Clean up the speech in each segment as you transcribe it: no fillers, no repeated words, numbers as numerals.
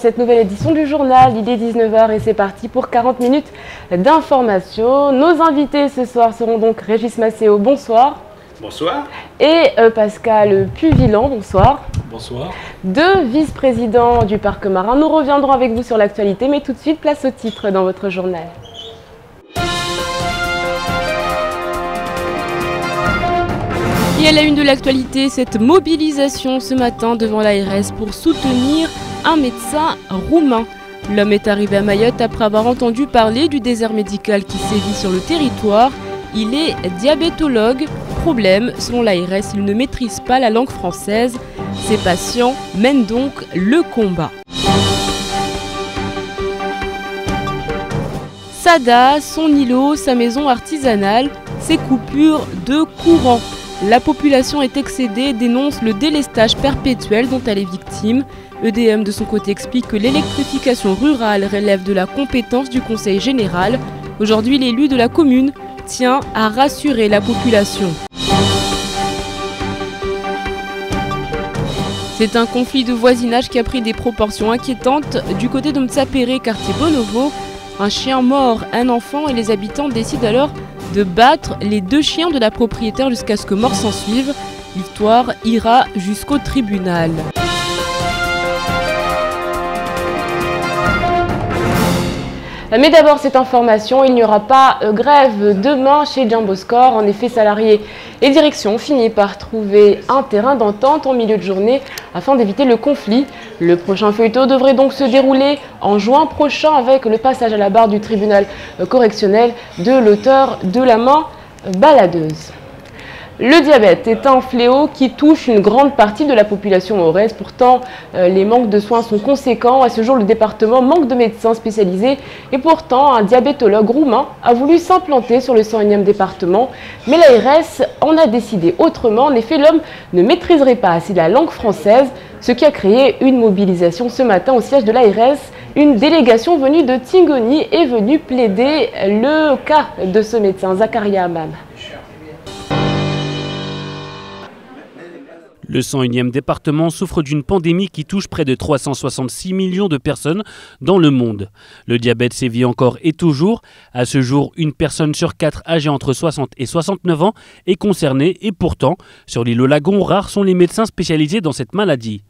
cette nouvelle édition du journal. Il est 19 h et c'est parti pour 40 minutes d'information. Nos invités ce soir seront donc Régis Macéo, bonsoir. Bonsoir. Et Pascal Puvillan, bonsoir. Bonsoir. Deux vice-présidents du Parc Marin. Nous reviendrons avec vous sur l'actualité, mais tout de suite, place au titre dans votre journal. Et à la une de l'actualité, cette mobilisation ce matin devant l'ARS pour soutenir un médecin roumain. L'homme est arrivé à Mayotte après avoir entendu parler du désert médical qui sévit sur le territoire. Il est diabétologue. Problème, selon l'ARS, il ne maîtrise pas la langue française. Ses patients mènent donc le combat. Sada, son îlot, sa maison artisanale, ses coupures de courant. La population est excédée, dénonce le délestage perpétuel dont elle est victime. EDM de son côté explique que l'électrification rurale relève de la compétence du Conseil général. Aujourd'hui, l'élu de la commune tient à rassurer la population. C'est un conflit de voisinage qui a pris des proportions inquiétantes du côté de Mtsapéré, quartier Bonovo. Un chien mord, un enfant et les habitants décident alors de battre les deux chiens de la propriétaire jusqu'à ce que mort s'en suive. L'histoire ira jusqu'au tribunal. Mais d'abord cette information, il n'y aura pas grève demain chez Jumbo Score. En effet, salariés et direction ont fini par trouver un terrain d'entente en milieu de journée afin d'éviter le conflit. Le prochain feuilleton devrait donc se dérouler en juin prochain avec le passage à la barre du tribunal correctionnel de l'auteur de la main baladeuse. Le diabète est un fléau qui touche une grande partie de la population mahoraise. Pourtant, les manques de soins sont conséquents. À ce jour, le département manque de médecins spécialisés. Et pourtant, un diabétologue roumain a voulu s'implanter sur le 101e département. Mais l'ARS en a décidé autrement. En effet, l'homme ne maîtriserait pas assez la langue française, ce qui a créé une mobilisation ce matin au siège de l'ARS. Une délégation venue de Tingoni est venue plaider le cas de ce médecin, Zakaria Amam. Le 101e département souffre d'une pandémie qui touche près de 366 millions de personnes dans le monde. Le diabète sévit encore et toujours. À ce jour, une personne sur 4 âgée entre 60 et 69 ans est concernée et pourtant, sur l'île au Lagon, rares sont les médecins spécialisés dans cette maladie.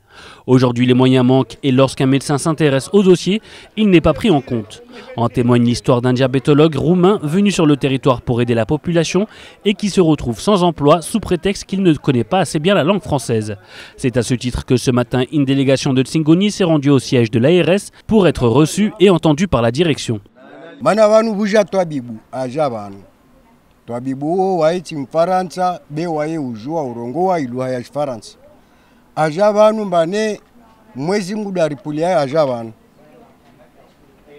Aujourd'hui, les moyens manquent et lorsqu'un médecin s'intéresse au dossier, il n'est pas pris en compte. En témoigne l'histoire d'un diabétologue roumain venu sur le territoire pour aider la population et qui se retrouve sans emploi sous prétexte qu'il ne connaît pas assez bien la langue française. C'est à ce titre que ce matin, une délégation de Tsingoni s'est rendue au siège de l'ARS pour être reçue et entendue par la direction. Aja vanu mbane mwezi muda ripulia aja vanu.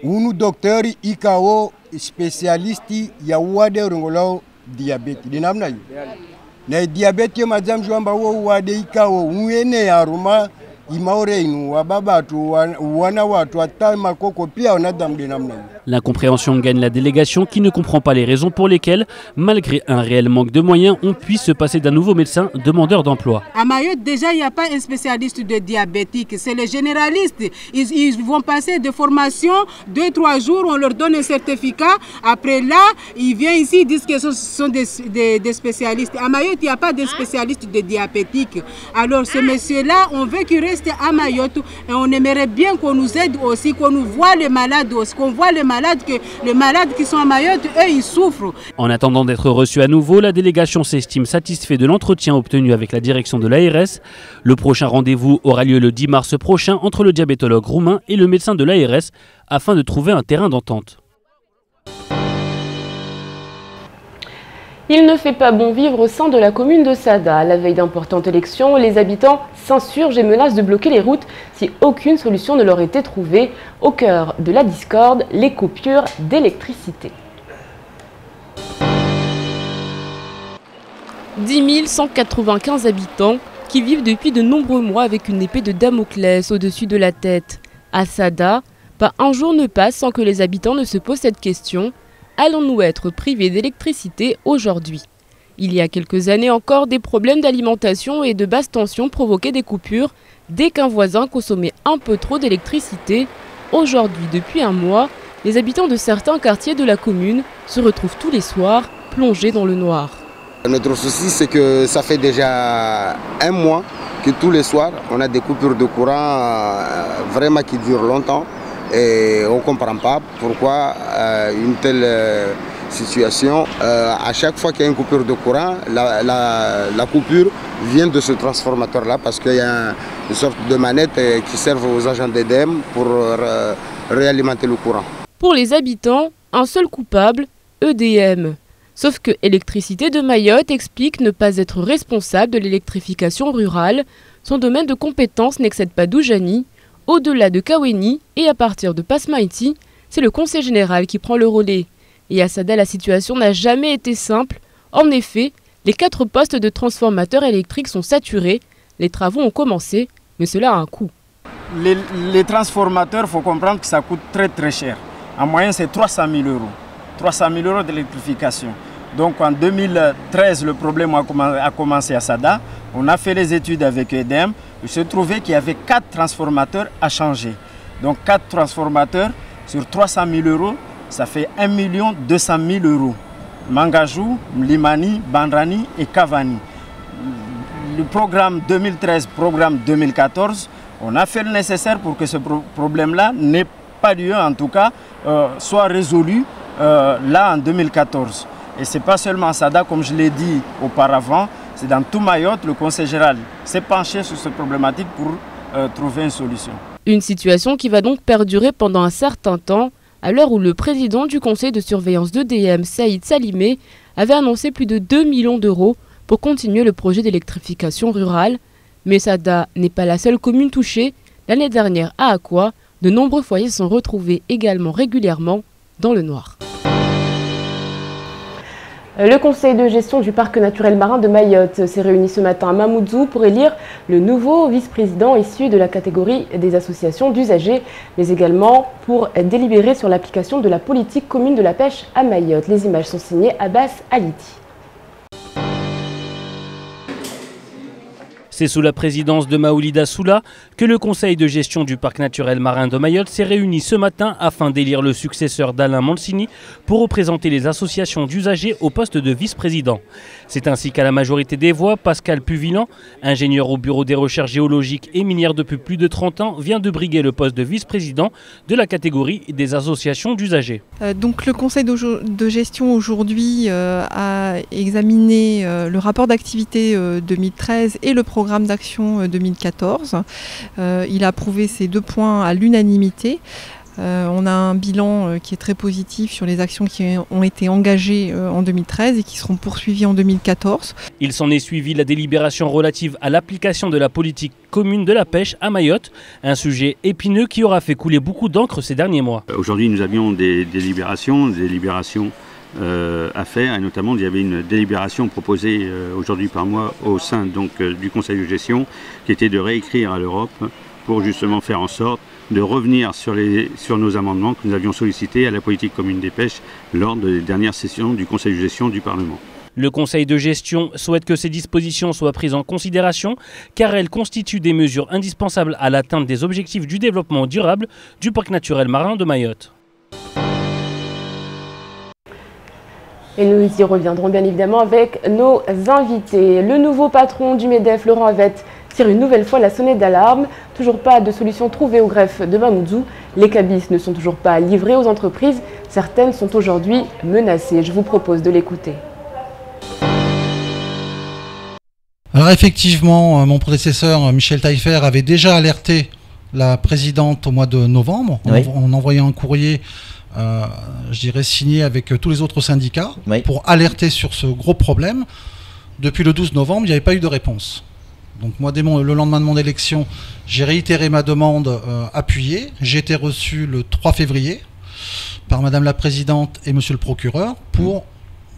Unu doktori ikao specialisti ya uwade urongolao diabeti. Dinamna yu. Na diabeti ya majam juamba uwade ikao uene ya ruma imaore inu wababa tu wana watu ata makoko pia onadam dinamna yu. L'incompréhension gagne la délégation qui ne comprend pas les raisons pour lesquelles, malgré un réel manque de moyens, on puisse se passer d'un nouveau médecin demandeur d'emploi. À Mayotte, déjà, il n'y a pas un spécialiste de diabétique, c'est les généralistes. Ils vont passer des formations, 2-3 jours, on leur donne un certificat. Après là, ils viennent ici, ils disent que ce sont des spécialistes. À Mayotte, il n'y a pas de spécialiste de diabétique. Alors, ce monsieur-là, on veut qu'il reste à Mayotte et on aimerait bien qu'on nous aide aussi, qu'on nous voit les malades aussi, qu'on voit les malades, que les malades qui sont à Mayotte, eux, ils souffrent. En attendant d'être reçus à nouveau, la délégation s'estime satisfaite de l'entretien obtenu avec la direction de l'ARS. Le prochain rendez-vous aura lieu le 10 mars prochain entre le diabétologue roumain et le médecin de l'ARS afin de trouver un terrain d'entente. Il ne fait pas bon vivre au sein de la commune de Sada. À la veille d'importantes élections, les habitants s'insurgent et menacent de bloquer les routes si aucune solution ne leur était trouvée. Au cœur de la discorde, les coupures d'électricité. 10 195 habitants qui vivent depuis de nombreux mois avec une épée de Damoclès au-dessus de la tête. À Sada, pas un jour ne passe sans que les habitants ne se posent cette question. Allons-nous être privés d'électricité aujourd'hui? Il y a quelques années encore, des problèmes d'alimentation et de basse tension provoquaient des coupures dès qu'un voisin consommait un peu trop d'électricité. Aujourd'hui, depuis un mois, les habitants de certains quartiers de la commune se retrouvent tous les soirs plongés dans le noir. Notre souci, c'est que ça fait déjà un mois que tous les soirs, on a des coupures de courant vraiment qui durent longtemps et on ne comprend pas pourquoi une telle situation. À chaque fois qu'il y a une coupure de courant, la coupure vient de ce transformateur-là parce qu'il y a une sorte de manette qui sert aux agents d'EDEM pour réalimenter le courant. Pour les habitants, un seul coupable, EDM. Sauf que Électricité de Mayotte explique ne pas être responsable de l'électrification rurale. Son domaine de compétence n'excède pas Doujani. Au-delà de Kaweni et à partir de Pasmaïti, c'est le conseil général qui prend le relais. Et à Sada, la situation n'a jamais été simple. En effet, les 4 postes de transformateurs électriques sont saturés. Les travaux ont commencé, mais cela a un coût. Les transformateurs, il faut comprendre que ça coûte très cher. En moyenne, c'est 300 000 €. 300 000 € d'électrification. Donc en 2013, le problème a commencé à Sada. On a fait les études avec EDEM. Il se trouvait qu'il y avait 4 transformateurs à changer. Donc 4 transformateurs sur 300 000 €, ça fait 1 200 000 €. Mangajou, Limani, Bandrani et Kavani. Le programme 2013, programme 2014, on a fait le nécessaire pour que ce problème-là n'ait pas lieu, en tout cas, soit résolu là en 2014. Et ce n'est pas seulement Sada, comme je l'ai dit auparavant, c'est dans tout Mayotte, le conseil général s'est penché sur cette problématique pour trouver une solution. Une situation qui va donc perdurer pendant un certain temps, à l'heure où le président du conseil de surveillance d'EDM, Saïd Salimé, avait annoncé plus de 2 millions d'euros pour continuer le projet d'électrification rurale. Mais Sada n'est pas la seule commune touchée. L'année dernière, à Akwa, de nombreux foyers sont retrouvés également régulièrement dans le noir. Le conseil de gestion du parc naturel marin de Mayotte s'est réuni ce matin à Mamoudzou pour élire le nouveau vice-président issu de la catégorie des associations d'usagers, mais également pour délibérer sur l'application de la politique commune de la pêche à Mayotte. Les images sont signées Abbas Aliti. C'est sous la présidence de Maoulida Soula que le conseil de gestion du parc naturel marin de Mayotte s'est réuni ce matin afin d'élire le successeur d'Alain Mancini pour représenter les associations d'usagers au poste de vice-président. C'est ainsi qu'à la majorité des voix, Pascal Puvillan, ingénieur au bureau des recherches géologiques et minières depuis plus de 30 ans, vient de briguer le poste de vice-président de la catégorie des associations d'usagers. Donc le conseil de gestion aujourd'hui a examiné le rapport d'activité 2013 et le programme d'action 2014. Il a approuvé ces 2 points à l'unanimité. On a un bilan qui est très positif sur les actions qui ont été engagées en 2013 et qui seront poursuivies en 2014. Il s'en est suivi la délibération relative à l'application de la politique commune de la pêche à Mayotte, un sujet épineux qui aura fait couler beaucoup d'encre ces derniers mois. Aujourd'hui, nous avions des délibérations à faire, et notamment il y avait une délibération proposée aujourd'hui par moi au sein du conseil de gestion qui était de réécrire à l'Europe pour justement faire en sorte de revenir sur nos amendements que nous avions sollicités à la politique commune des pêches lors des dernières sessions du conseil de gestion du Parlement. Le conseil de gestion souhaite que ces dispositions soient prises en considération car elles constituent des mesures indispensables à l'atteinte des objectifs du développement durable du parc naturel marin de Mayotte. Et nous y reviendrons bien évidemment avec nos invités. Le nouveau patron du MEDEF, Laurent Avette, tire une nouvelle fois la sonnette d'alarme. Toujours pas de solution trouvée au greffe de Mamoudzou. Les cabis ne sont toujours pas livrés aux entreprises. Certaines sont aujourd'hui menacées. Je vous propose de l'écouter. Alors effectivement, mon prédécesseur Michel Taillefer avait déjà alerté la présidente au mois de novembre en envoyant un courrier je dirais signé avec tous les autres syndicats pour alerter sur ce gros problème. Depuis le 12 novembre, il n'y avait pas eu de réponse. Donc moi, dès le lendemain de mon élection, j'ai réitéré ma demande appuyée. J'ai été reçu le 3 février par Madame la Présidente et Monsieur le Procureur pour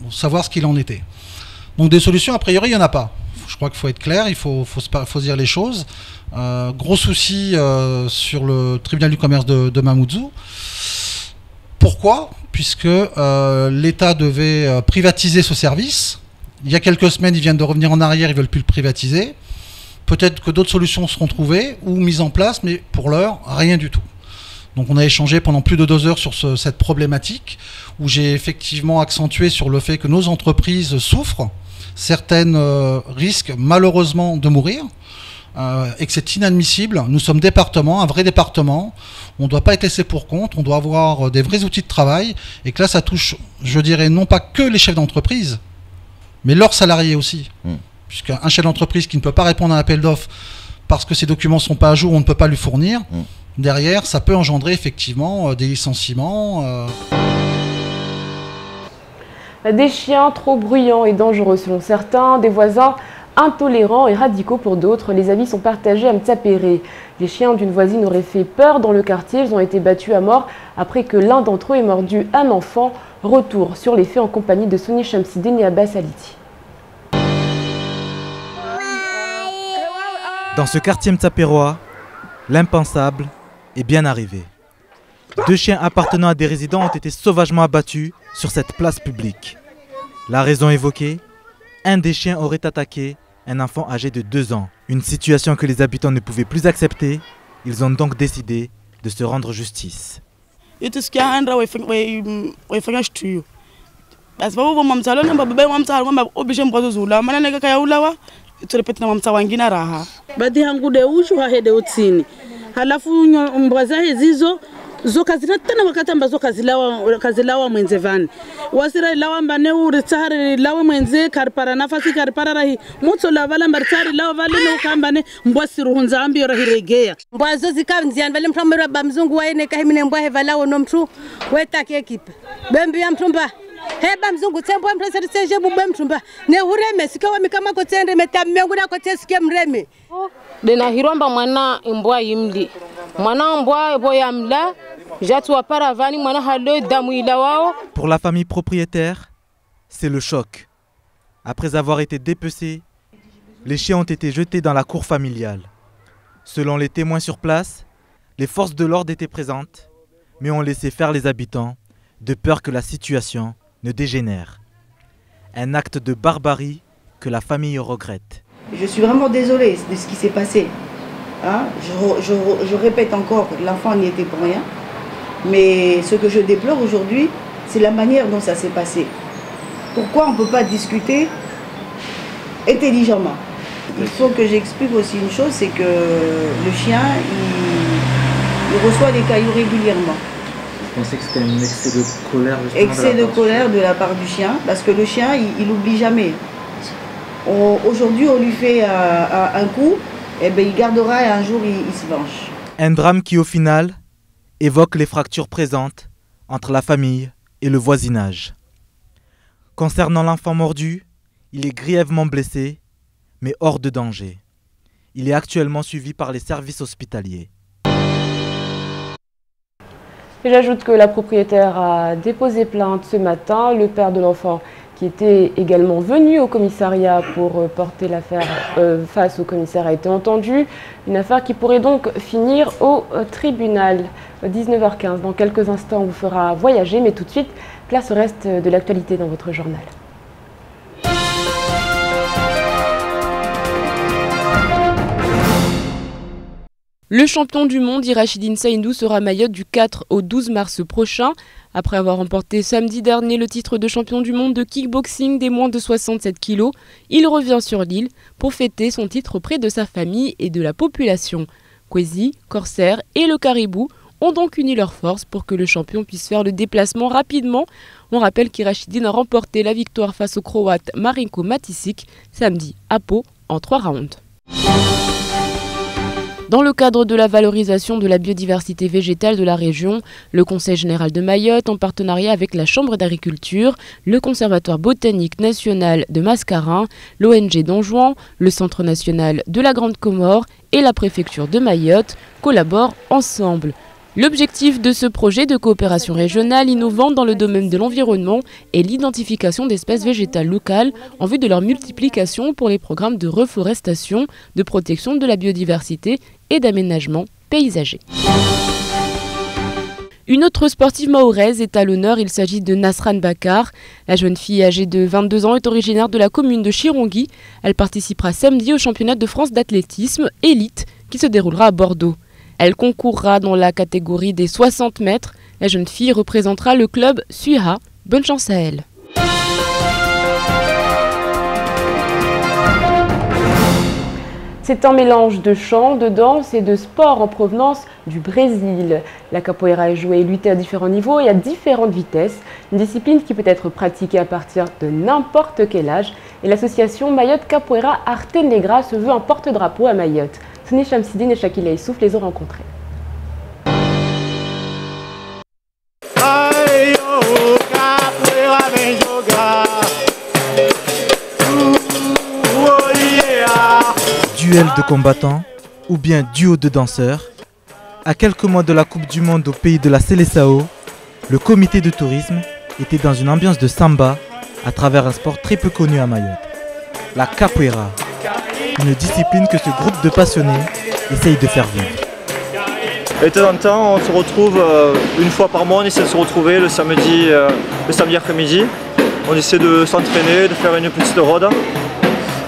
savoir ce qu'il en était. Donc des solutions, a priori, il n'y en a pas. Je crois qu'il faut être clair, il faut dire les choses. Gros souci sur le tribunal du commerce de Mamoudzou. Pourquoi ? Puisque l'État devait privatiser ce service Il y a quelques semaines, ils viennent de revenir en arrière, ils ne veulent plus le privatiser. Peut-être que d'autres solutions seront trouvées ou mises en place, mais pour l'heure, rien du tout. Donc on a échangé pendant plus de 2 heures sur cette problématique, où j'ai effectivement accentué sur le fait que nos entreprises souffrent, certaines risquent malheureusement de mourir, et que c'est inadmissible. Nous sommes département, un vrai département, on ne doit pas être laissé pour compte, on doit avoir des vrais outils de travail, et que là ça touche, je dirais, non pas que les chefs d'entreprise, mais leurs salariés aussi. Puisqu'un chef d'entreprise qui ne peut pas répondre à un appel d'offres parce que ses documents ne sont pas à jour, on ne peut pas lui fournir, derrière ça peut engendrer effectivement des licenciements. Des chiens trop bruyants et dangereux selon certains, des voisins intolérants et radicaux pour d'autres. Les avis sont partagés à Mtsapéré. Les chiens d'une voisine auraient fait peur dans le quartier. Ils ont été battus à mort après que l'un d'entre eux ait mordu un enfant. Retour sur les faits en compagnie de Sonia Chamsidine et Abbas Aliti. Dans ce quartier mtsapérois, l'impensable est bien arrivé. 2 chiens appartenant à des résidents ont été sauvagement abattus sur cette place publique. La raison évoquée, un des chiens aurait attaqué un enfant âgé de 2 ans. Une situation que les habitants ne pouvaient plus accepter. Ils ont donc décidé de se rendre justice. zokazina tena wakatamba zokazilawa mwenze vani wasira lawa mbane uritsari lawa mwenze karpara nafasi karpara rahi mutso la vala mbaritsari lawa vale no kambane mbwasiru hunza ambi rahiregea mbwazo zikamzian vale mthamera bamzungu waene kahimine mbwahe valawo no mthu wetake ekipe bembi ya mthumba heba mzungu tsembo mpresa tseje bubwe mthumba ne hureme sikawa mikama ko tsende metammengu na ko tseske mreme dena hiromba mwana imbwa yimli mwana mbwa boyamla. Pour la famille propriétaire, c'est le choc. Après avoir été dépecés, les chiens ont été jetés dans la cour familiale. Selon les témoins sur place, les forces de l'ordre étaient présentes, mais ont laissé faire les habitants, de peur que la situation ne dégénère. Un acte de barbarie que la famille regrette. Je suis vraiment désolée de ce qui s'est passé. Hein? Je répète encore, l'enfant n'y était pour rien. Mais ce que je déplore aujourd'hui, c'est la manière dont ça s'est passé. Pourquoi on ne peut pas discuter intelligemment? Il faut que j'explique aussi une chose, c'est que le chien, il reçoit des cailloux régulièrement. Vous pensez que c'était un excès de colère? Excès de colère de la part du chien, parce que le chien, il n'oublie jamais. Aujourd'hui, on lui fait un coup, et bien il gardera et un jour, il se venge. Un drame qui, au final, évoque les fractures présentes entre la famille et le voisinage. Concernant l'enfant mordu, il est grièvement blessé, mais hors de danger. Il est actuellement suivi par les services hospitaliers. Et j'ajoute que la propriétaire a déposé plainte ce matin. Le père de l'enfant, qui était également venu au commissariat pour porter l'affaire face au commissaire, a été entendu. Une affaire qui pourrait donc finir au tribunal. 19h15, dans quelques instants, on vous fera voyager, mais tout de suite, place au reste de l'actualité dans votre journal. Le champion du monde, Irachidine Saïndou, sera à Mayotte du 4 au 12 mars prochain. Après avoir remporté samedi dernier le titre de champion du monde de kickboxing des moins de 67 kg, il revient sur l'île pour fêter son titre auprès de sa famille et de la population. Kwesi, Corsair et le Caribou ont donc uni leurs forces pour que le champion puisse faire le déplacement rapidement. On rappelle qu'Irachidine a remporté la victoire face au Croate Marinko Matisic samedi à Pau en 3 rounds. Dans le cadre de la valorisation de la biodiversité végétale de la région, le Conseil général de Mayotte, en partenariat avec la Chambre d'agriculture, le Conservatoire botanique national de Mascarin, l'ONG Donjouan, le Centre national de la Grande Comore et la préfecture de Mayotte collaborent ensemble. L'objectif de ce projet de coopération régionale innovante dans le domaine de l'environnement est l'identification d'espèces végétales locales en vue de leur multiplication pour les programmes de reforestation, de protection de la biodiversité et d'aménagement paysager. Une autre sportive mahoraise est à l'honneur, il s'agit de Nasran Bakar. La jeune fille âgée de 22 ans est originaire de la commune de Chirongui. Elle participera samedi au championnat de France d'athlétisme élite qui se déroulera à Bordeaux. Elle concourra dans la catégorie des 60 mètres. La jeune fille représentera le club Suiha. Bonne chance à elle. C'est un mélange de chant, de danse et de sport en provenance du Brésil. La capoeira est jouée et luttée à différents niveaux et à différentes vitesses. Une discipline qui peut être pratiquée à partir de n'importe quel âge. Et l'association Mayotte Capoeira Arte Negra se veut un porte-drapeau à Mayotte. Soni Chamsidine et Shakila Issouf les ont rencontrés. Duel de combattants ou bien duo de danseurs. À quelques mois de la Coupe du Monde au pays de la Seleção, le comité de tourisme était dans une ambiance de samba à travers un sport très peu connu à Mayotte, la capoeira, une discipline que ce groupe de passionnés essaye de faire vivre. Et de temps en temps, on se retrouve une fois par mois, on essaie de se retrouver le samedi après-midi. On essaie de s'entraîner, de faire une petite rôde.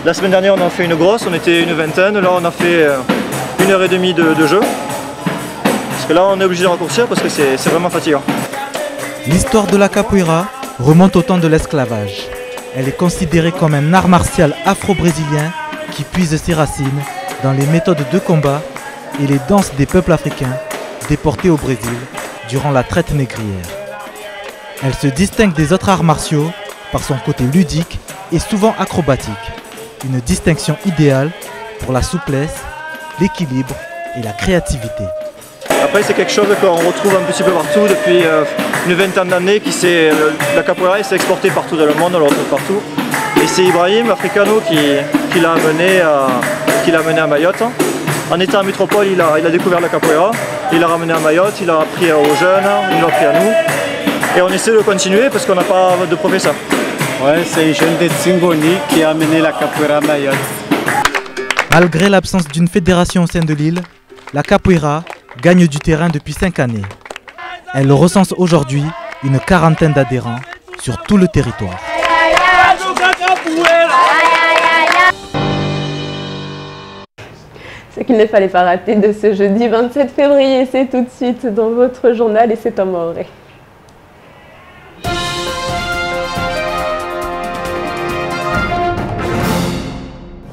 La semaine dernière, on en a fait une grosse, on était une vingtaine. Là, on a fait 1h30 de jeu. Parce que là, on est obligé de raccourcir parce que c'est vraiment fatigant. L'histoire de la capoeira remonte au temps de l'esclavage. Elle est considérée comme un art martial afro-brésilien qui puise ses racines dans les méthodes de combat et les danses des peuples africains déportés au Brésil durant la traite négrière. Elle se distingue des autres arts martiaux par son côté ludique et souvent acrobatique. Une distinction idéale pour la souplesse, l'équilibre et la créativité. Après, c'est quelque chose qu'on retrouve un petit peu partout depuis une vingtaine d'années. La capoeira s'est exportée partout dans le monde, on le retrouve partout. Et c'est Ibrahim Africano qui l'a amené à Mayotte. En étant en métropole, il a découvert la capoeira, il l'a ramené à Mayotte, il l'a appris aux jeunes, il l'a appris à nous. Et on essaie de continuer parce qu'on n'a pas de professeur. Ouais, c'est un jeune de Tsingoni qui a amené la capoeira à Mayotte. Malgré l'absence d'une fédération au sein de l'île, la capoeira gagne du terrain depuis 5 années. Elle recense aujourd'hui une quarantaine d'adhérents sur tout le territoire. Ce qu'il ne fallait pas rater de ce jeudi 27 février, c'est tout de suite dans votre journal et c'est en Maoré.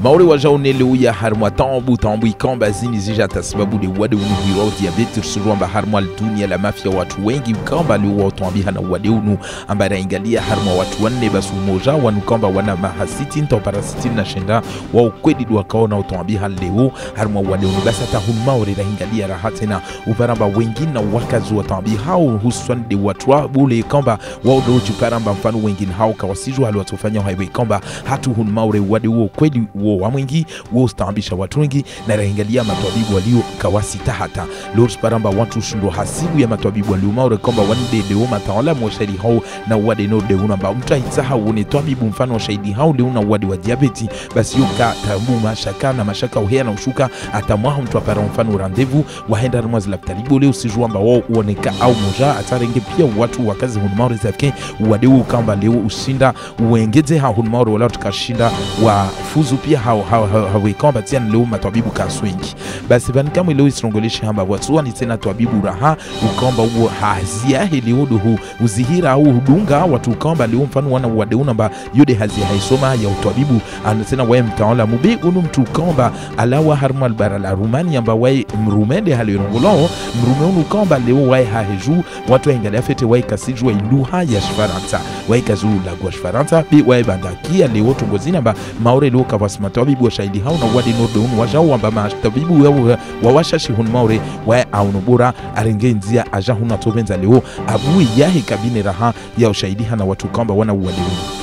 Maure wajaone leo ya harmwa tambu ikamba zini zijata sababu de wade unu hiro diabetes surwamba harmwa dunia la mafia watu wengi ukamba leo watu ambiha na wade unu ambara ingalia harmwa watu wanne basu moja wanu kamba wana mahasiti nto parasiti na shenda wa ukwedi duwakaona utuambiha leo harmwa wade unu basa tahun maure la ingalia rahatena uparamba wengi na wakazu watambiha husuan de watu ule kamba waudoju paramba mfano wengi hao kawasiju hali watufanya haiwe kamba hatu hun maure wade ukwedi wa mwingi wo stambisha watu wengi na raingalia matabibu walio kawasita hata lors paramba watu shundo hasibu ya matabibu walio maure kwamba wande leo mataala mwashari hao na wade no de unamba mtaitsaha wone tabibu mfano shahidi hao leo na wade wa diabeti basi yoka tambu mashaka na mashaka uhea na ushuka atamwaha mtu apara mfano rendezvous waenda rmaz la taribu leo sijuamba wao uoneka au moja atarenge pia watu wakazi hun maure zake wade ukamba leo ushinda uengeze ha hun maure wala tukashinda wa fuzu pia hawe kwamba tiani leo matabibu kaswingi basi bani kama leo isrongoleshi hamba watu ni tena tabibu raha ukomba uo hazia leo do uzihira au hudunga watu kwamba leo mfano wana wadeuna ba yode hazia haisoma ya utabibu anasema wewe mtaola mubi unu mtu kwamba alawa harmal barala rumani amba wewe mrumende halirongolo mrume unu kwamba leo wewe haheju watu ingalia fete wewe kasijua iluha ya Shfaranta wewe kazulu la kwa Shfaranta bi wewe bandakia leo tungozina ba maure leo kavas matabibu wa shahidi hao na wadi no do wajao amba matabibu wa washashi hun maure wa aunubura arengenzia aja huna tobenza leo abu yahi kabine raha ya ushahidi hana watu kwamba wana uadili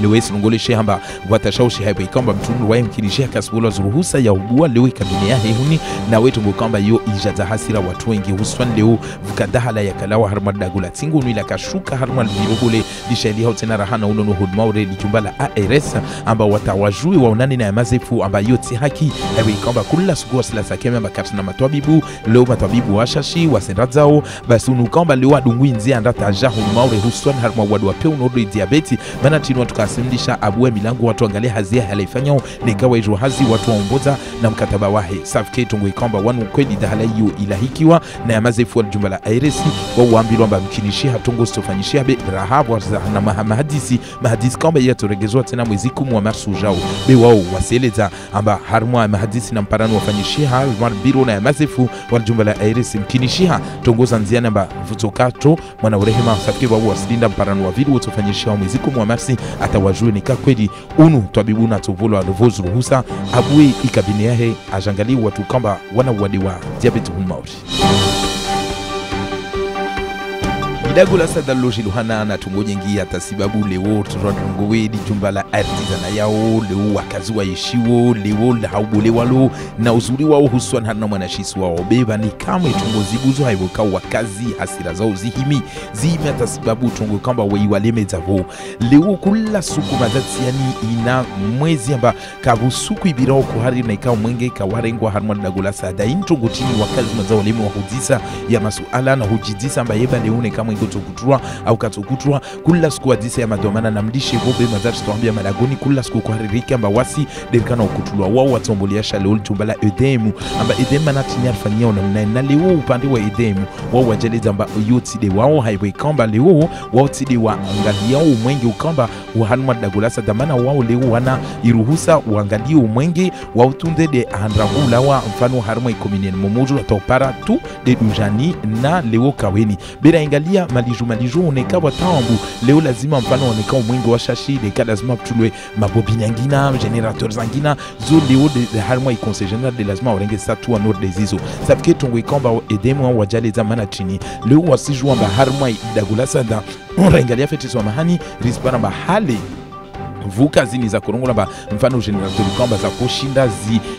leo isungoleshe hamba watashaushi haipe kwamba mtundu wa mkilishia kasbula zuruhusa ya ubua leo kabine yahi huni na wetu kwamba yo ijaza hasira watu wengi hususan leo vukadahala ya kalawa harmad dagula tingu nila kashuka harmad birobule lishaili hao tena rahana unono hudmaure lijumba la ARS amba watawajui waonani na mazefu amba yoti haki ewe kwamba kula suku wasila sakeme amba katina matwabibu leo matwabibu washashi wasendazao basi unukamba leo adungui nzia andata aja hudmaure huswan harma wadu wape unodo diabeti mana chini watu kasimlisha abuwe milangu watu angalia hazia halifanyao negawa ijo hazi watu waomboza na mkataba wahe safike tungu kwamba wanu kweli dahala hiyo ilahikiwa na mazefu wa jumba la ARS wa uambilwa amba mkinishi hatungo stofanyishia be rahabu na mahadisi kwamba yatoregezwa tena mwezi 10 wa Marsi ujao be wao waseleza amba harmwa mahadisi na mparano wafanyishia halmar biro na mazefu wa jumba la ARS mkinishia tongoza nziana amba vutokato mwana urehema safike wao wasilinda mparano wa vidu utofanyishia mwezi 10 wa Marsi atawajue ni kweli unu twabibu na tovolo alovozu ruhusa abue ikabine yahe ajangali watu kamba wana wadiwa diabetes hulmauri Idagula sada loji luhana na tungoje ngia tasibabu leo turongowe di jumba la artizana yao leo wakaziwa yeshiwo leo la haubole walo na uzuri wao huswan hana mwanashisi wao beba ni kama tungozi buzo haiboka wakazi hasira zao zihimi tasibabu tungo kamba weiwaleme zavo leo kula suku mazati yani ina mwezi amba kabusuku ibirao kuhari na ikaw mwenge kawarengwa harmon dagula sada intungo tini wakazi mazao lemu wa hudisa ya masuala na hujidisa amba yeba leone kama kutokutua au katokutua kula siku hadisi ya madomana na mdishi bobe mazati tuambia malagoni kula siku kuharirika amba wasi derikana ukutulwa wao watombolia shalol tumbala edemu amba edemu manatini alfanyia unamna na leo upande wa edemu wao wajeleza amba yoti de wao haiwe kamba leo wao tide wa angalia umwenge ukamba wa hanma dagulasa damana wao leo wana iruhusa uangalie umwenge wao tunde de andragula wa mfano harma ikominen momojo atopara tu de dujani na leo kaweni bila ingalia malijo oneka watambu leo lazima mfano oneka umwenge wa shashi de lazima tulwe mabobina ngina generateur zangina zo leo de harma i conseil général de lazima orenge satu anor des iso sapke tongwe kamba edemu wa jale zamana chini leo wasijua amba harma dagulasa da orengalia fetiso mahani rispara mahali vuka zini za korongola ba mfano generator kamba za kushinda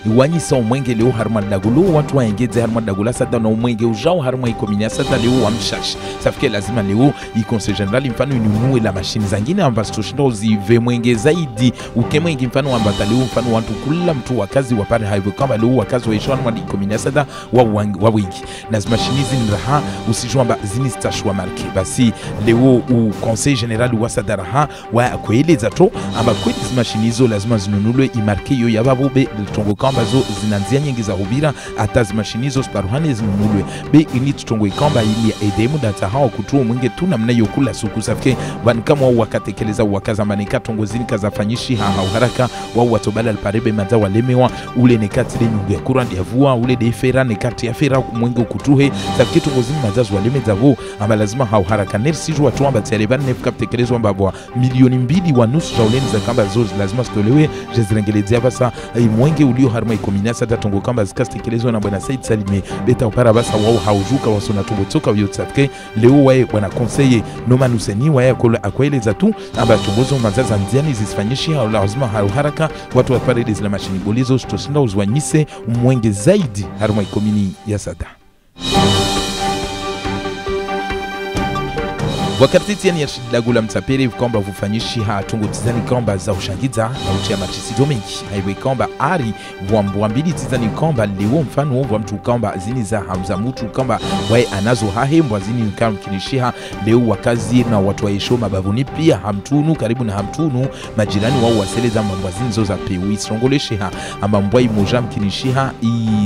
iwanyisa umwenge leo harma dagulo watu waengeze harma dagula sada na umwenge ujao harma ikominia sada leo wamshash safike lazima leo conseil general mfano inunue la machine zingine ambazo tushinda uzive mwenge zaidi ukemwenge mfano ambata leo mfano watu kula mtu wakazi wapare hivyo kama leo wakazi wa ishwana mwa ikominia sada wa wingi na machine hizi raha usijua zini stashwa marke basi leo conseil general wa sadaraha wa kueleza to amba kweli mashinizo lazima zinunulwe imarke yo yababobe tongo kamba zo zinanzia nyingi za hubira hata mashinizo sparuhane zinunulwe be ini tongo kamba ili edemu data hao kutuo mwinge tuna mna yokula suku safike ban kama wakatekeleza wakaza manika tongo zini kazafanyishi haraka wao watobala alparebe maza walemewa ule nekati de nyungu ya kurandi ya vua ule de fera nekati ya fera mwinge kutuhe safike tongo zini maza walemeza vo amba lazima hao haraka nersi jua tuamba taliban nefka tekelezwa mbabwa milioni 2 wa nusu jauleni za kamba zote lazima stolewe jezirengelezea basa mwenge ulio harma ikomina sada tongo kamba zikastekelezwa na bwana Said Salime beta upara basa wao haujuka wasona tongo toka yotsafke leo wae bwana conseiller noma nuseni wae akweleza tu amba tongozo mazaza ndiani zisifanyishi lazima haraka watu wapare zile mashini bolizo stoshinda uzwanyise mwenge zaidi harma ikomini ya sada wakati tiani ya shidagula mtapere kwamba vufanyishi hatungo tizani kwamba za ushangiza na utia machisizo mengi haiwe kwamba ari mbili tizani kwamba leo mfano wa mtu kwamba zini za hamza mtu kwamba wae anazo hahembwa zini kama kinishiha leo wakazi na watu wa Eshoma bavuni pia hamtunu karibu na hamtunu majirani wao waseleza mambo zinzo za pewi songolesha ambambwa imoja mkinishiha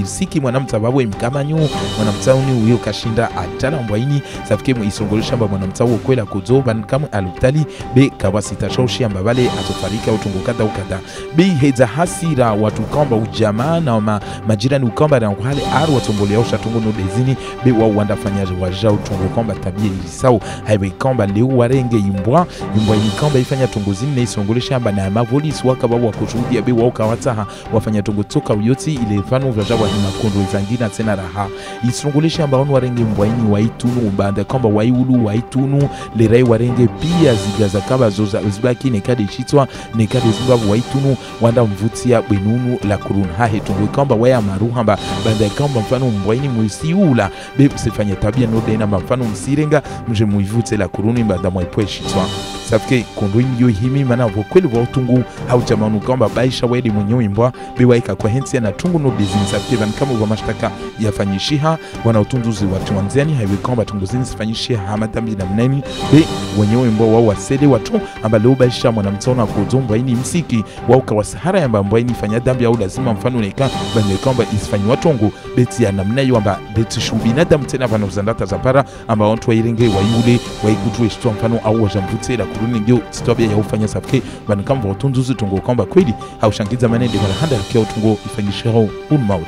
isiki mwanamtababu mkamanyo mwanamtauni huyo kashinda atana mbwaini safike isongolesha mwanamtawu kwela kuzoba kama alutali be kawasita shoshi ambabale atofarika utungukata ukata be heza hasira watu kamba ujamaa na majirani ukamba na wale aru watombolea ushatungo no dezini be wao wandafanyaje waja utungo kamba tabia ilisao haiwe kamba leo warenge imbwa ni kamba ifanya tunguzini na isongolesha amba na mavolisi wakaba wakushuhudia be wao kawataha wafanya tungo toka uyoti ile mfano vya jawa ni makondo zangina tena raha isongolesha amba wanu warenge imbwa ini waitunu mbanda kamba waiulu waitunu lirai warenge pia zigaza kaba zoza uzbaki nekade chitwa nekade zimbavu waitunu wanda mvutia bwenunu la kurun hahe tungu kamba waya maruhamba banda kamba mfano mbwaini mwisiula be sifanya tabia no dena mfano msirenga mje muivute la kuruni banda mwaipwe chitwa safike kondo imyo himi mana vokweli watungu hauchamanu kamba baisha wedi mwenyewe mbwa bewaika kwa hensi na tungu no dezini safike van kama wa mashtaka yafanyishiha wana utunzuzi watu wanziani haiwe kamba tungu zini sifanyishiha hamatambi na mneni be wenyewe mbwa wao wasede watu amba leo baisha mwanamtona kudzomba ini msiki wao kwa sahara yamba mbwa ini fanya dambi au lazima mfano neka bande kamba isfanyi watongo beti ya namna yo amba beti shubina dam tena vana uzandata zapara amba watu wairenge wayule waikutwe shito mfano au wajambute la kuruni ndio titwabia ya ufanya safike bande kamba watunzuzi tungo kamba kweli haushangiza manende mara handa kia tungo ifanyishiro unmauri.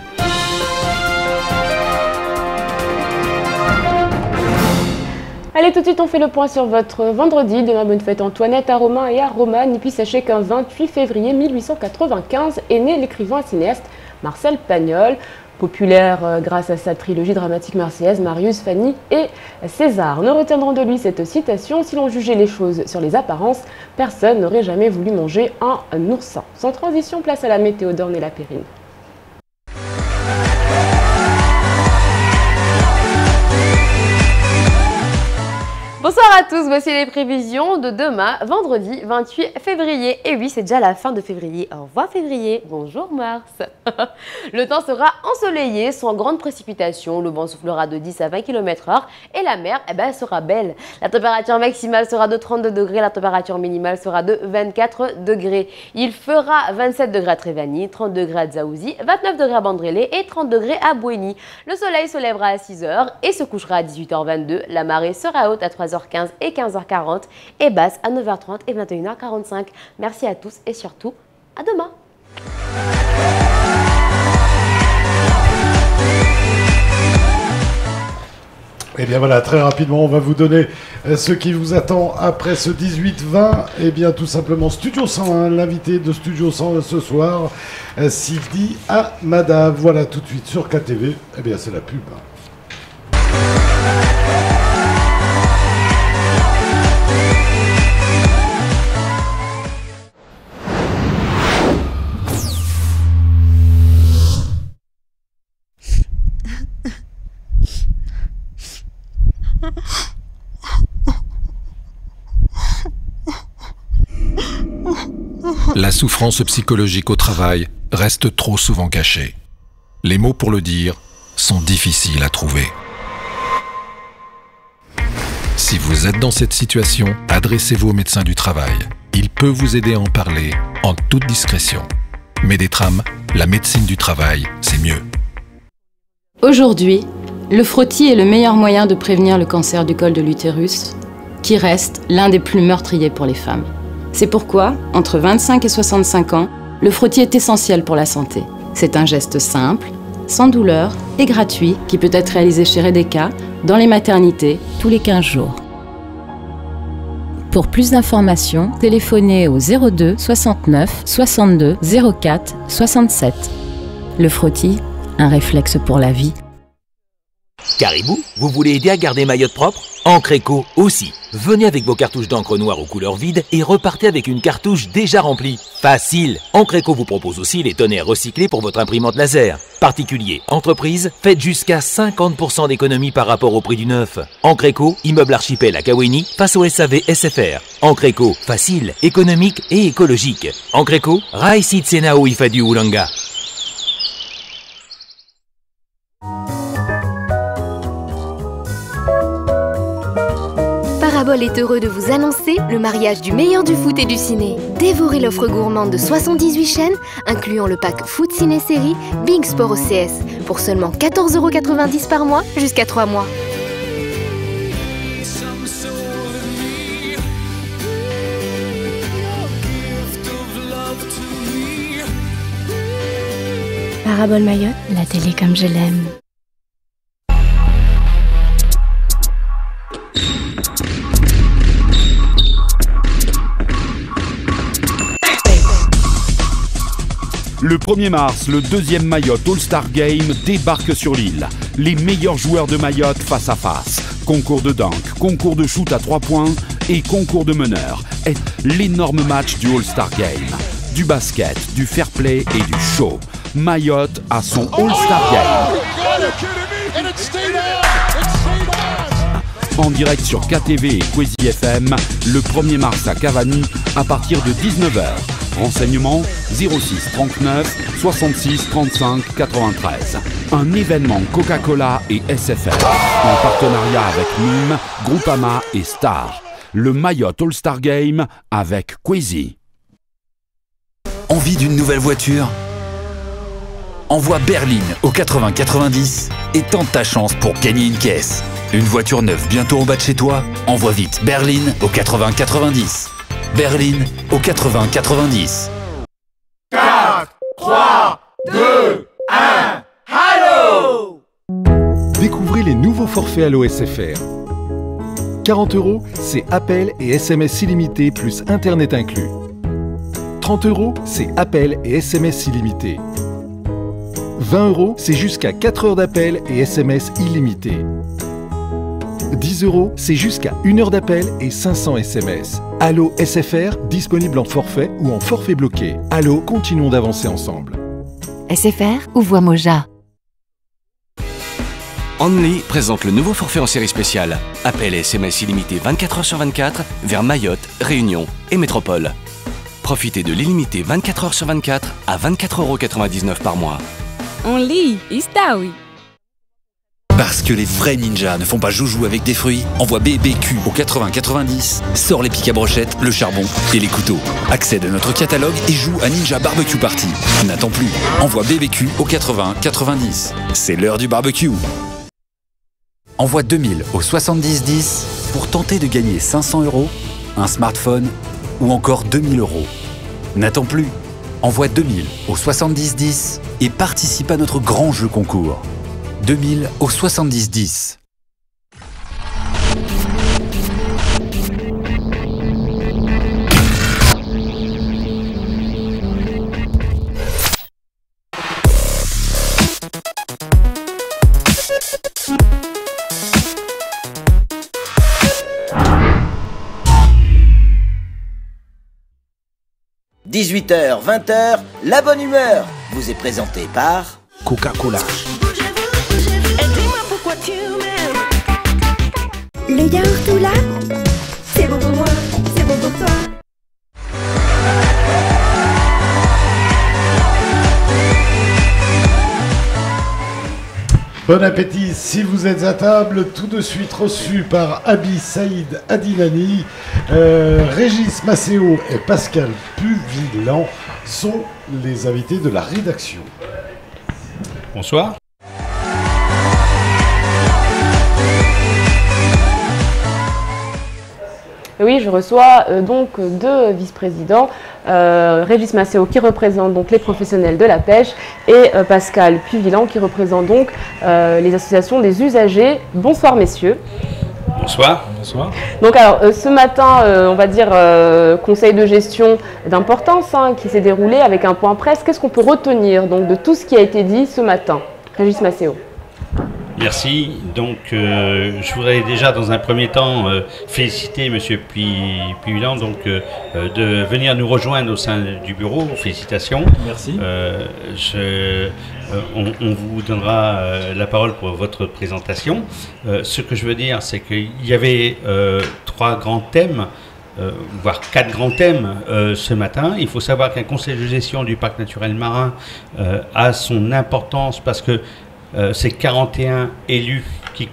Allez, tout de suite, on fait le point sur votre vendredi. Demain, bonne fête Antoinette à Romain et à Romane. Et puis, sachez qu'un 28 février 1895 est né l'écrivain et cinéaste Marcel Pagnol. Populaire grâce à sa trilogie dramatique marseillaise, Marius, Fanny et César. Nous retiendrons de lui cette citation: si l'on jugeait les choses sur les apparences, personne n'aurait jamais voulu manger un oursin. Sans transition, place à la météo d'Orne et la Périne. Bonsoir à tous, voici les prévisions de demain, vendredi 28 février. Et oui, c'est déjà la fin de février. Au revoir février, bonjour Mars. Le temps sera ensoleillé, sans grande précipitation. Le vent soufflera de 10 à 20 km/h et la mer sera belle. La température maximale sera de 32 degrés, la température minimale sera de 24 degrés. Il fera 27 degrés à Trévani, 30 degrés à Dzaouzi, 29 degrés à Bandrélé et 30 degrés à Bouéni. Le soleil se lèvera à 6h et se couchera à 18h22. La marée sera haute à 3h15 et 15h40 et basse à 9h30 et 21h45. Merci à tous et surtout, à demain. Et bien voilà, très rapidement, on va vous donner ce qui vous attend après ce 18-20. Et bien tout simplement, Studio 101, l'invité de Studio 101 ce soir, Sidi Amada. Voilà, tout de suite sur KTV. Eh bien, c'est la pub. La souffrance psychologique au travail reste trop souvent cachée. Les mots pour le dire sont difficiles à trouver. Si vous êtes dans cette situation, adressez-vous au médecin du travail. Il peut vous aider à en parler en toute discrétion. Médétram, la médecine du travail, c'est mieux. Aujourd'hui, le frottis est le meilleur moyen de prévenir le cancer du col de l'utérus, qui reste l'un des plus meurtriers pour les femmes. C'est pourquoi, entre 25 et 65 ans, le frottis est essentiel pour la santé. C'est un geste simple, sans douleur et gratuit qui peut être réalisé chez Redeka, dans les maternités, tous les 15 jours. Pour plus d'informations, téléphonez au 02 69 62 04 67. Le frottis, un réflexe pour la vie. Caribou, vous voulez aider à garder Mayotte propre? Encre Éco aussi. Venez avec vos cartouches d'encre noire aux couleurs vides et repartez avec une cartouche déjà remplie. Facile. Encre Éco vous propose aussi les tonnerres recyclés pour votre imprimante laser. Particuliers, entreprises, faites jusqu'à 50% d'économie par rapport au prix du neuf. Encre Éco, immeuble archipel à Kaweni, face au SAV SFR. Encre Éco, facile, économique et écologique. Encre Éco, Raïsid Senao Ifadu Oulanga. Parabole est heureux de vous annoncer le mariage du meilleur du foot et du ciné. Dévorez l'offre gourmande de 78 chaînes, incluant le pack Foot Ciné Série Big Sport OCS, pour seulement 14,90 € par mois, jusqu'à 3 mois. Parabole Mayotte, la télé comme je l'aime. Le 1er mars, le deuxième Mayotte All-Star Game débarque sur l'île. Les meilleurs joueurs de Mayotte face à face. Concours de dunk, concours de shoot à 3 points et concours de meneur. Et l'énorme match du All-Star Game. Du basket, du fair play et du show. Mayotte a son All-Star Game. En direct sur KTV et Kwezi FM, le 1er mars à Cavani, à partir de 19h. Renseignements 06 39 66 35 93. Un événement Coca-Cola et SFR, en partenariat avec Mime, Groupama et Star. Le Mayotte All-Star Game avec Kwezi. Envie d'une nouvelle voiture? Envoie Berline au 80 90 et tente ta chance pour gagner une caisse. Une voiture neuve bientôt en bas de chez toi? Envoie vite Berline au 80 90. Berline au 80 90. 4, 3, 2, 1, Allo! Découvrez les nouveaux forfaits Allo SFR. 40 €, c'est appel et SMS illimité plus Internet inclus. 30 €, c'est appel et SMS illimité. 20 €, c'est jusqu'à 4 heures d'appel et SMS illimité. 10 €, c'est jusqu'à 1 heure d'appel et 500 SMS. Allo SFR, disponible en forfait ou en forfait bloqué. Allo, continuons d'avancer ensemble. SFR ou Voix Moja. Only présente le nouveau forfait en série spéciale. Appel et SMS illimité 24 h sur 24 vers Mayotte, Réunion et Métropole. Profitez de l'illimité 24 h sur 24 à 24,99 € par mois. Only, Istaoui. Parce que les vrais ninjas ne font pas joujou avec des fruits, envoie BBQ au 80 90, sors les pics à brochettes, le charbon et les couteaux. Accède à notre catalogue et joue à Ninja Barbecue Party. N'attends plus, envoie BBQ au 80 90. C'est l'heure du barbecue. Envoie 2000 au 70 10 pour tenter de gagner 500 €, un smartphone ou encore 2000 €. N'attends plus, envoie 2000 au 70 10 et participe à notre grand jeu concours. 2000 au 70 10. « 18h, 20h, la bonne humeur vous est présentée par Coca-Cola. Le yaourt tout là, c'est bon pour moi, c'est bon pour toi. Bon appétit si vous êtes à table, tout de suite reçu par Abi Saïd Adinani, Régis Maceo et Pascal Puvillan sont les invités de la rédaction. Bonsoir. Oui, je reçois donc deux vice-présidents, Régis Maceo qui représente donc les professionnels de la pêche et Pascal Puvillan qui représente donc les associations des usagers. Bonsoir messieurs. Bonsoir. Bonsoir. Donc alors ce matin, on va dire conseil de gestion d'importance qui s'est déroulé avec un point presse. Qu'est-ce qu'on peut retenir donc de tout ce qui a été dit ce matin? Régis Maceo. Merci. Donc, je voudrais déjà, dans un premier temps, féliciter M. Puvillan de venir nous rejoindre au sein du bureau. Félicitations. Merci. On vous donnera la parole pour votre présentation. Ce que je veux dire, c'est qu'il y avait 3 grands thèmes, voire 4 grands thèmes ce matin. Il faut savoir qu'un conseil de gestion du parc naturel marin a son importance parce que c'est 41 élus qui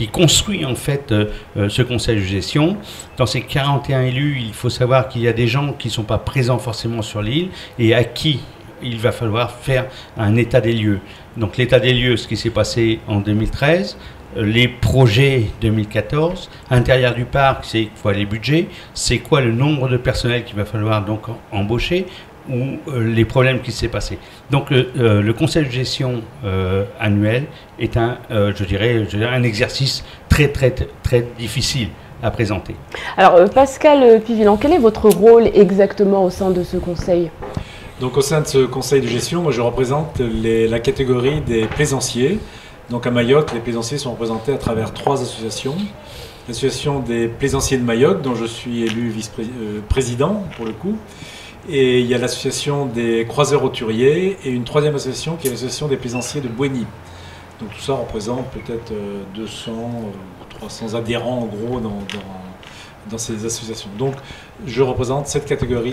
construit en fait ce conseil de gestion. Dans ces 41 élus, il faut savoir qu'il y a des gens qui ne sont pas présents forcément sur l'île et à qui il va falloir faire un état des lieux. Donc l'état des lieux, ce qui s'est passé en 2013, les projets 2014, intérieur du parc, c'est quoi les budgets, c'est quoi le nombre de personnel qu'il va falloir donc embaucher, ou les problèmes qui s'est passé. Donc le conseil de gestion annuel est je dirais un exercice très difficile à présenter. Alors Pascal Puvillan, quel est votre rôle exactement au sein de ce conseil? Donc au sein de ce conseil de gestion, moi je représente la catégorie des plaisanciers Donc à Mayotte, les plaisanciers sont représentés à travers 3 associations. L'association des plaisanciers de Mayotte, dont je suis élu vice-président pour le coup. Et il y a l'association des croiseurs hauturiers et une 3e association qui est l'association des plaisanciers de Bouéni. Donc tout ça représente peut-être 200 ou 300 adhérents en gros dans ces associations. Donc je représente cette catégorie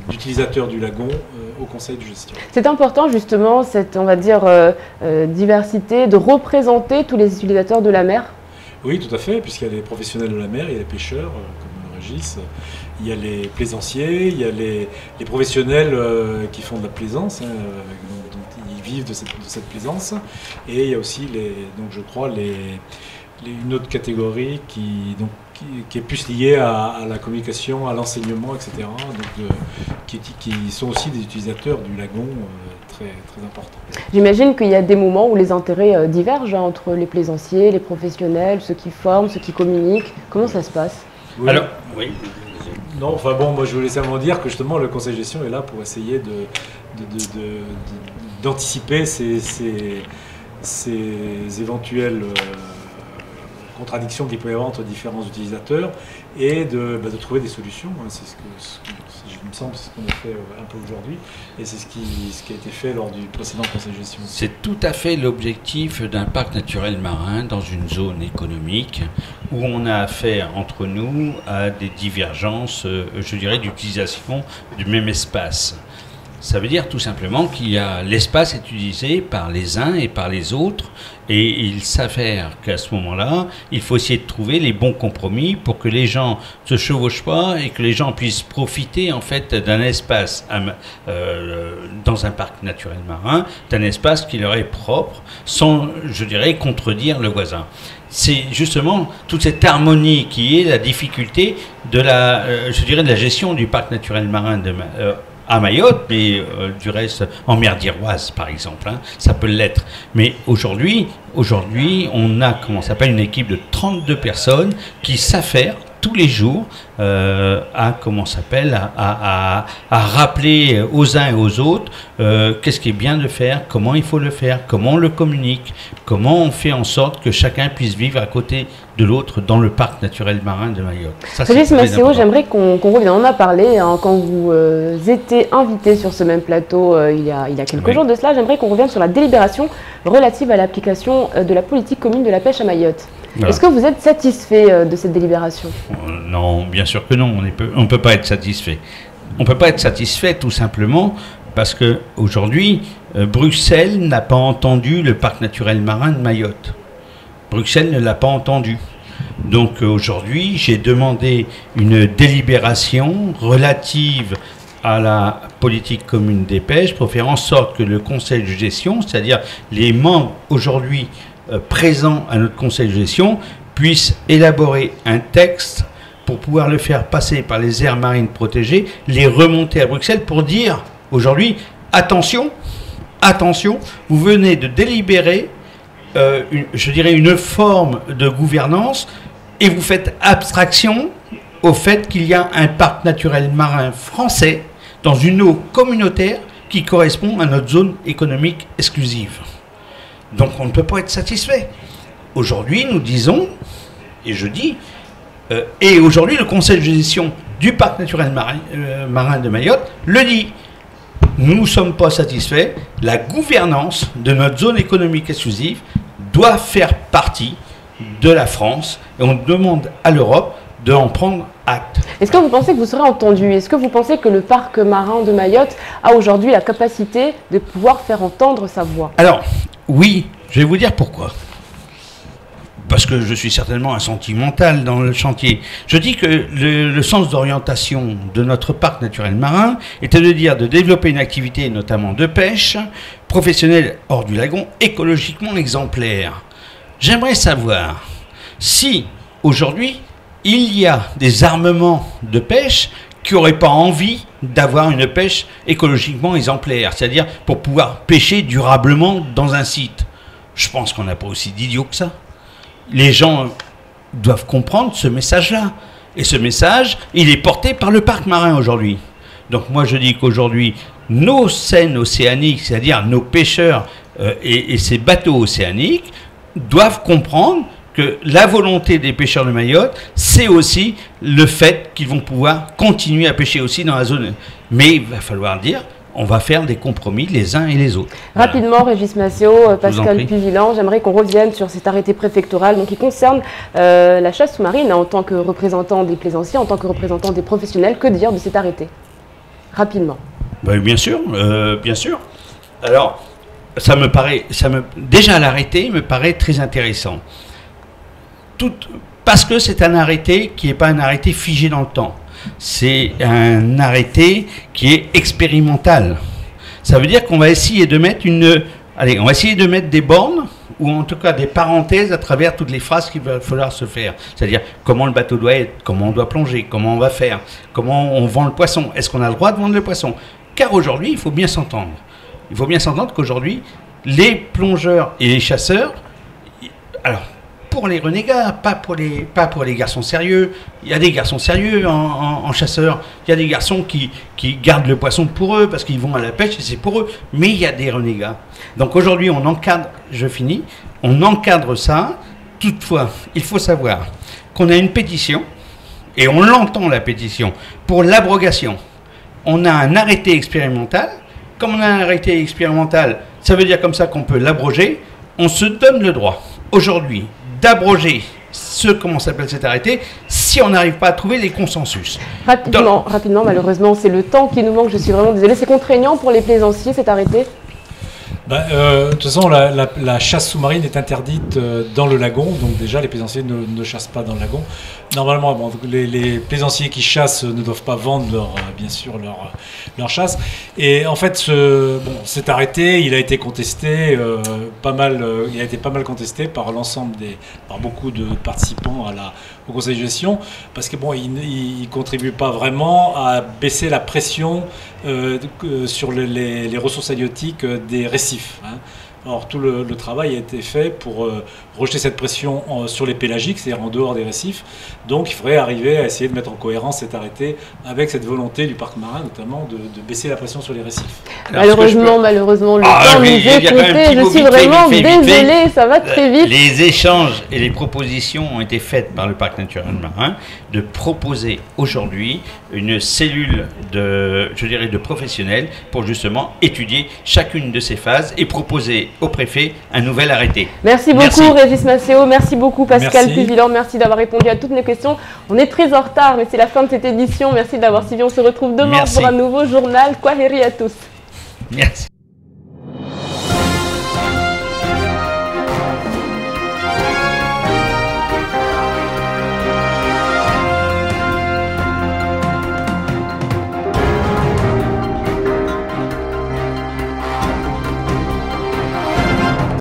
d'utilisateurs du lagon au conseil de gestion. C'est important justement cette, on va dire, diversité, de représenter tous les utilisateurs de la mer. Oui, tout à fait, puisqu'il y a les professionnels de la mer, il y a les pêcheurs comme Régis, il y a les plaisanciers, il y a les professionnels qui font de la plaisance, dont ils vivent de cette plaisance, et il y a aussi, donc je crois, une autre catégorie qui est plus liée à la communication, à l'enseignement, etc. Donc, qui sont aussi des utilisateurs du lagon très, très importants. J'imagine qu'il y a des moments où les intérêts divergent entre les plaisanciers, les professionnels, ceux qui forment, ceux qui communiquent. Comment ça se passe? Oui. Alors, oui. Non, enfin bon, moi je voulais simplement dire que justement le conseil de gestion est là pour essayer d'anticiper ces éventuelles contradictions qu'il peut y avoir entre différents utilisateurs et de trouver des solutions. C'est il me semble, c'est ce qu'on a fait un peu aujourd'hui et c'est ce qui a été fait lors du précédent conseil de gestion. C'est tout à fait l'objectif d'un parc naturel marin dans une zone économique où on a affaire entre nous à des divergences, je dirais, d'utilisation du même espace. Ça veut dire tout simplement qu'il y a l'espace est utilisé par les uns et par les autres et il s'avère qu'à ce moment-là, il faut essayer de trouver les bons compromis pour que les gens se chevauchent pas et que les gens puissent profiter en fait d'un espace dans un parc naturel marin, d'un espace qui leur est propre sans, je dirais, contredire le voisin. C'est justement toute cette harmonie qui est la difficulté de je dirais, de la gestion du parc naturel marin à Mayotte, mais du reste en mer d'Iroise par exemple, hein, ça peut l'être. Mais aujourd'hui, on a une équipe de 32 personnes qui s'affairent tous les jours à rappeler aux uns et aux autres qu'est-ce qui est bien de faire, comment il faut le faire, comment on le communique, comment on fait en sorte que chacun puisse vivre à côté de l'autre dans le parc naturel marin de Mayotte. Régis Macéo, j'aimerais qu'on revienne. On en a parlé quand vous étiez invité sur ce même plateau il y a quelques jours de cela. J'aimerais qu'on revienne sur la délibération relative à l'application de la politique commune de la pêche à Mayotte. Voilà. Est-ce que vous êtes satisfait de cette délibération? Non, bien sûr que non, on ne peut pas être satisfait. On ne peut pas être satisfait tout simplement parce qu'aujourd'hui, Bruxelles n'a pas entendu le parc naturel marin de Mayotte. Bruxelles ne l'a pas entendu. Donc aujourd'hui, j'ai demandé une délibération relative à la politique commune des pêches pour faire en sorte que le conseil de gestion, c'est-à-dire les membres aujourd'hui présents à notre conseil de gestion, puissent élaborer un texte pour pouvoir le faire passer par les aires marines protégées, les remonter à Bruxelles pour dire aujourd'hui, attention, vous venez de délibérer je dirais une forme de gouvernance et vous faites abstraction au fait qu'il y a un parc naturel marin français dans une eau communautaire qui correspond à notre zone économique exclusive. Donc on ne peut pas être satisfait. Aujourd'hui, nous disons, et je dis, et aujourd'hui le conseil de gestion du parc naturel marin de Mayotte le dit. Nous ne sommes pas satisfaits. La gouvernance de notre zone économique exclusive doit faire partie de la France et on demande à l'Europe d'en prendre acte. Est-ce que vous pensez que vous serez entendu? Est-ce que vous pensez que le parc marin de Mayotte a aujourd'hui la capacité de pouvoir faire entendre sa voix? Alors, oui, je vais vous dire pourquoi. Parce que je suis certainement un sentimental dans le chantier. Je dis que le sens d'orientation de notre parc naturel marin était de dire de développer une activité notamment de pêche, professionnelle hors du lagon, écologiquement exemplaire. J'aimerais savoir si aujourd'hui il y a des armements de pêche qui n'auraient pas envie d'avoir une pêche écologiquement exemplaire, c'est-à-dire pour pouvoir pêcher durablement dans un site. Je pense qu'on n'a pas aussi d'idiots que ça. Les gens doivent comprendre ce message-là. Et ce message, il est porté par le parc marin aujourd'hui. Donc moi je dis qu'aujourd'hui, nos scènes océaniques, c'est-à-dire nos pêcheurs et ces bateaux océaniques doivent comprendre que la volonté des pêcheurs de Mayotte, c'est aussi le fait qu'ils vont pouvoir continuer à pêcher aussi dans la zone. Mais il va falloir dire, on va faire des compromis les uns et les autres. Rapidement, Régis Massio, Pascal Puvillan, j'aimerais qu'on revienne sur cet arrêté préfectoral donc, qui concerne la chasse sous-marine en tant que représentant des plaisanciers, en tant que représentant des professionnels. Que dire de cet arrêté? Rapidement. Ben, bien sûr, bien sûr. Alors, déjà l'arrêté me paraît très intéressant. Parce que c'est un arrêté qui n'est pas un arrêté figé dans le temps. C'est un arrêté qui est expérimental. Ça veut dire qu'on va essayer de mettre on va essayer de mettre des bornes, ou en tout cas des parenthèses à travers toutes les phrases qu'il va falloir se faire. C'est-à-dire comment le bateau doit être, comment on doit plonger, comment on va faire, comment on vend le poisson, est-ce qu'on a le droit de vendre le poisson? Car aujourd'hui, il faut bien s'entendre. Il faut bien s'entendre qu'aujourd'hui, les plongeurs et les chasseurs, alors, pour les renégats, pas pour les garçons sérieux. Il y a des garçons sérieux en chasseurs. Il y a des garçons qui gardent le poisson pour eux parce qu'ils vont à la pêche et c'est pour eux. Mais il y a des renégats. Donc aujourd'hui, on encadre, on encadre ça. Toutefois, il faut savoir qu'on a une pétition, et on l'entend la pétition, pour l'abrogation. On a un arrêté expérimental. Comme on a un arrêté expérimental, ça veut dire comme ça qu'on peut l'abroger. On se donne le droit, aujourd'hui, d'abroger comment s'appelle cet arrêté, si on n'arrive pas à trouver les consensus. Rapidement, malheureusement, c'est le temps qui nous manque, je suis vraiment désolée. C'est contraignant pour les plaisanciers, cet arrêté? De toute façon, la chasse sous-marine est interdite dans le lagon, donc déjà les plaisanciers ne chassent pas dans le lagon. Normalement, les plaisanciers qui chassent ne doivent pas vendre bien sûr leur chasse. Et en fait, cet arrêté, il a été contesté il a été pas mal contesté par par beaucoup de participants au conseil de gestion, parce que il contribue pas vraiment à baisser la pression sur les ressources halieutiques des récifs. Or, tout le travail a été fait pour rejeter cette pression sur les pélagiques, c'est-à-dire en dehors des récifs. Donc, il faudrait arriver à essayer de mettre en cohérence cet arrêté avec cette volonté du parc marin, notamment de baisser la pression sur les récifs. Malheureusement, le temps nous est compté. Je suis vraiment désolée, ça va très vite. Les échanges et les propositions ont été faites par le parc naturel marin de proposer aujourd'hui une cellule de professionnels pour justement étudier chacune de ces phases et proposer au préfet un nouvel arrêté. Merci beaucoup Régis Massio, merci beaucoup Pascal Puvillan, merci d'avoir répondu à toutes nos questions. On est très en retard, mais c'est la fin de cette édition. Merci d'avoir suivi, on se retrouve demain pour un nouveau journal. Kwaheri à tous. Merci.